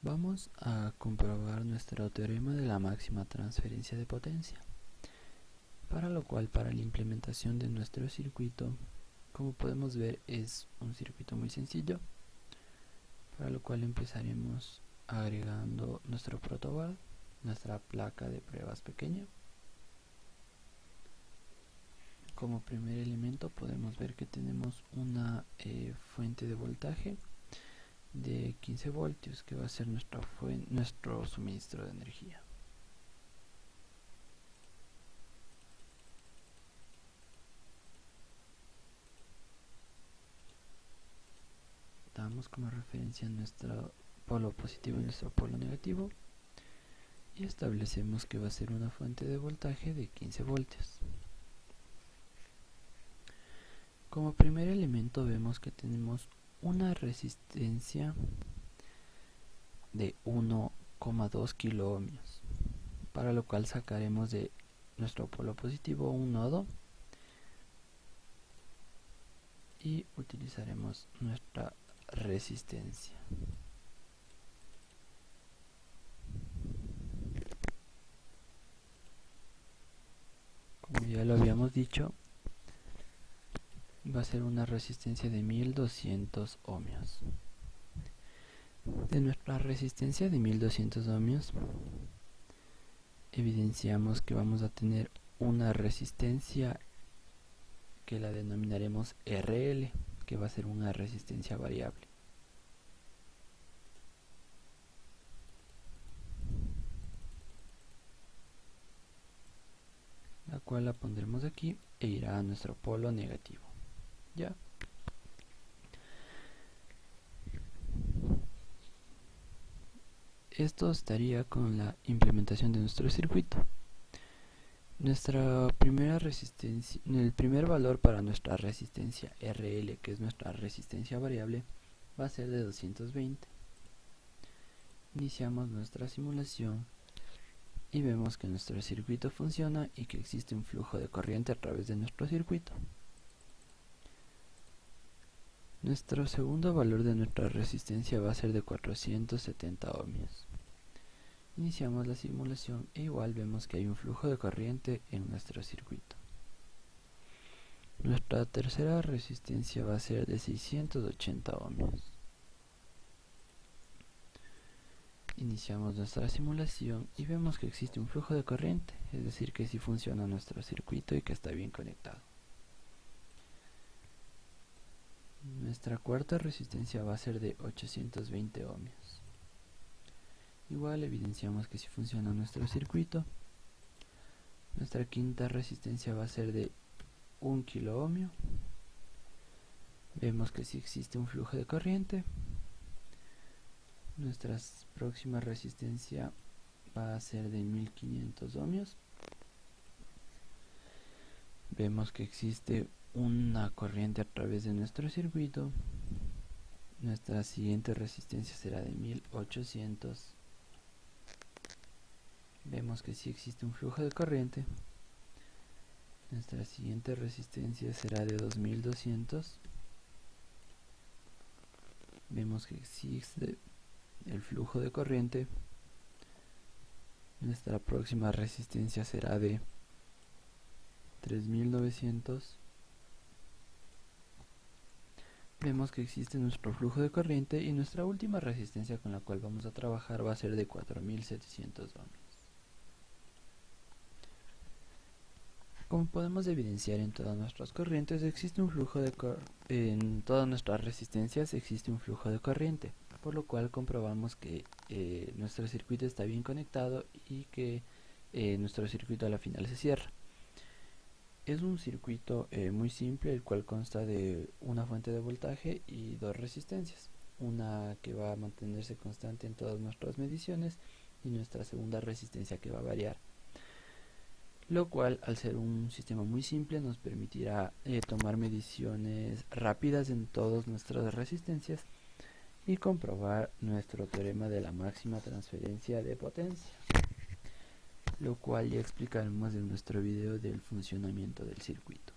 Vamos a comprobar nuestro teorema de la máxima transferencia de potencia, para lo cual, para la implementación de nuestro circuito, como podemos ver, es un circuito muy sencillo, para lo cual empezaremos agregando nuestro protoboard, nuestra placa de pruebas pequeña. Como primer elemento podemos ver que tenemos una fuente de voltaje de 15 voltios que va a ser nuestro suministro de energía. Damos como referencia nuestro polo positivo y nuestro polo negativo y establecemos que va a ser una fuente de voltaje de 15 voltios. Como primer elemento vemos que tenemos una resistencia de 1,2 kiloohmios, para lo cual sacaremos de nuestro polo positivo un nodo y utilizaremos nuestra resistencia. Como ya lo habíamos dicho, va a ser una resistencia de 1200 ohmios. De nuestra resistencia de 1200 ohmios, evidenciamos que vamos a tener una resistencia que la denominaremos RL, que va a ser una resistencia variable. La cual la pondremos aquí e irá a nuestro polo negativo. ¿Ya? Esto estaría con la implementación de nuestro circuito. Nuestra primera resistencia, el primer valor para nuestra resistencia RL, que es nuestra resistencia variable, va a ser de 220. Iniciamos nuestra simulación y vemos que nuestro circuito funciona y que existe un flujo de corriente a través de nuestro circuito. Nuestro segundo valor de nuestra resistencia va a ser de 470 ohmios. Iniciamos la simulación e igual vemos que hay un flujo de corriente en nuestro circuito. Nuestra tercera resistencia va a ser de 680 ohmios. Iniciamos nuestra simulación y vemos que existe un flujo de corriente, es decir que sí funciona nuestro circuito y que está bien conectado. Nuestra cuarta resistencia va a ser de 820 ohmios. Igual evidenciamos que sí funciona nuestro circuito. Nuestra quinta resistencia va a ser de 1 kiloohmio. Vemos que sí existe un flujo de corriente. Nuestra próxima resistencia va a ser de 1500 ohmios. Vemos que existe una corriente a través de nuestro circuito. Nuestra siguiente resistencia será de 1800. Vemos que sí existe un flujo de corriente. Nuestra siguiente resistencia será de 2200. Vemos que existe el flujo de corriente. Nuestra próxima resistencia será de 3900. Vemos que existe nuestro flujo de corriente y nuestra última resistencia con la cual vamos a trabajar va a ser de 4700 ohmios. Como podemos evidenciar en todas nuestras corrientes existe un flujo de en todas nuestras resistencias existe un flujo de corriente, por lo cual comprobamos que nuestro circuito está bien conectado y que nuestro circuito a la final se cierra. Es un circuito muy simple, el cual consta de una fuente de voltaje y dos resistencias, una que va a mantenerse constante en todas nuestras mediciones y nuestra segunda resistencia que va a variar, lo cual, al ser un sistema muy simple, nos permitirá tomar mediciones rápidas en todas nuestras resistencias y comprobar nuestro teorema de la máxima transferencia de potencia, lo cual ya explicaremos en nuestro video del funcionamiento del circuito.